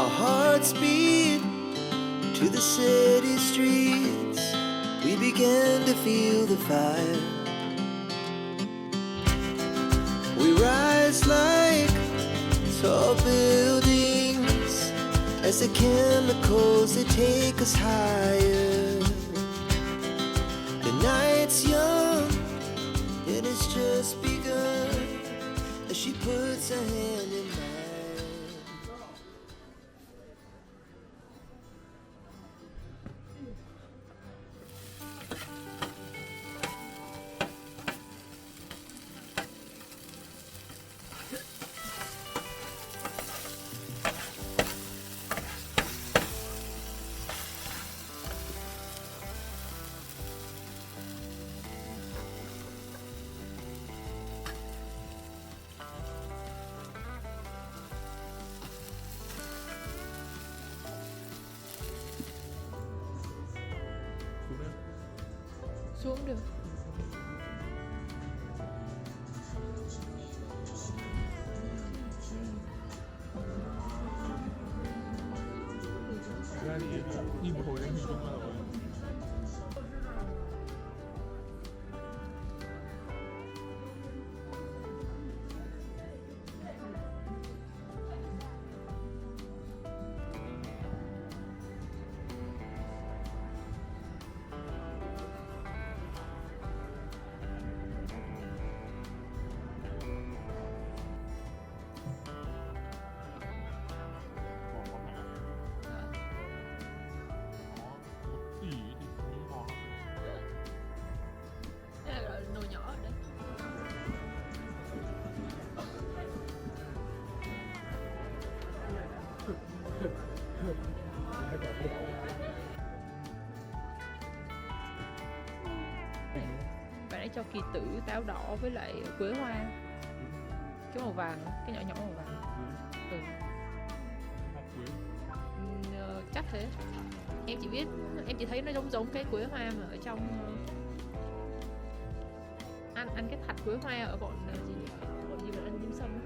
Our hearts beat to the city streets. We began to feel the fire. We rise like tall buildings as the chemicals, they take us higher. The night's young and it's just begun as she puts her hand in mine. Xuống được. ra thì nhìn một hồi anh hình dung ra rồi. Nồi nhỏ ở đấy. Bạn ấy cho kỳ tử, táo đỏ với lại quế hoa. Cái màu vàng, cái nhỏ nhỏ màu vàng. Ừ. Chắc thế. Em chỉ biết, em chỉ thấy nó giống giống cái quế hoa mà ở trong ăn cái thạch quế hoa ở bọn gì nhỉ? Bọn gì mà ăn dim sum á.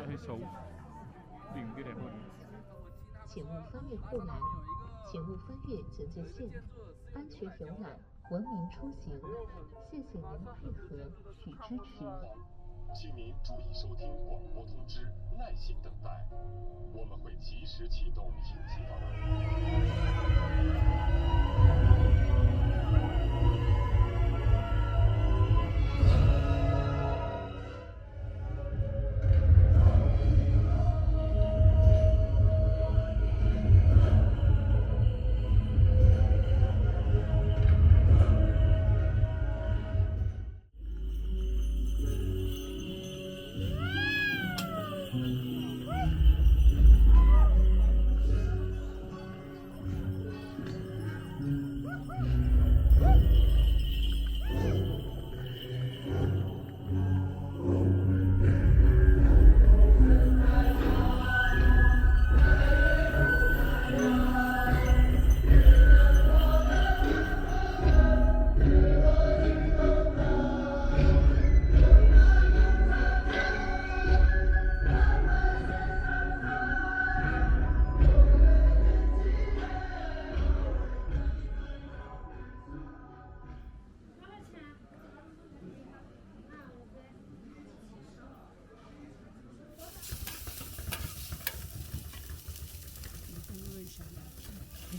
Hơi xấu. Tìm cái đẹp hơn. 请勿翻越护栏，请勿翻越警戒线，安全游览，文明出行。谢谢您的配合与支持。请您注意收听广播通知，耐心等待，我们会及时启动紧急导航。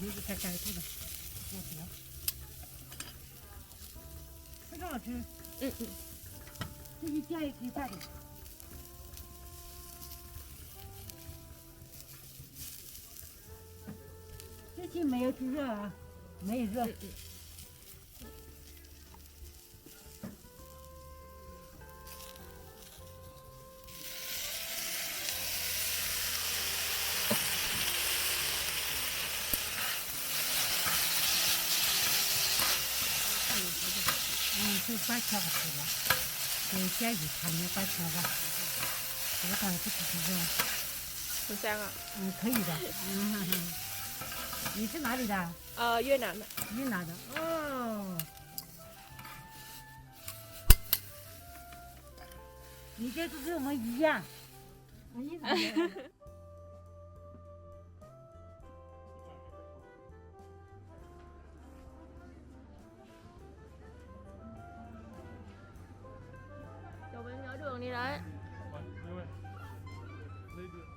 留着才盖头的，我不要。非常好吃，嗯嗯，自己加也可以炸的。这期没有煮热啊，没有热。这板条好吃了，这咸鱼汤的板条吧，这个当然不吃这种。很香啊。可以的。你是哪里的？越南的。云南的。哦。你这个跟我们一样。你哪里？Chồng em nhớ đường đi đấy. Đưa ơi. Lấy đường.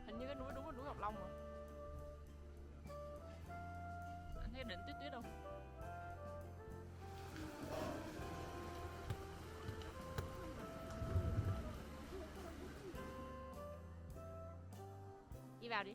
Hình như cái núi đúng là núi Ngọc Long rồi. Anh thấy đỉnh tuyết tuyết không? Đi vào đi.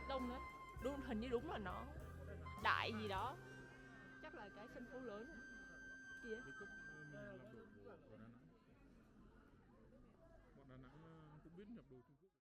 Đông đấy. Đúng, hình như đúng là nó đại gì đó. Chắc là cái sân khấu lớn này. Kìa. Cái cốc mình làm đồ của Đà Nẵng. Bọn Đà Nẵng cũng biết nhập đồ Trung Quốc.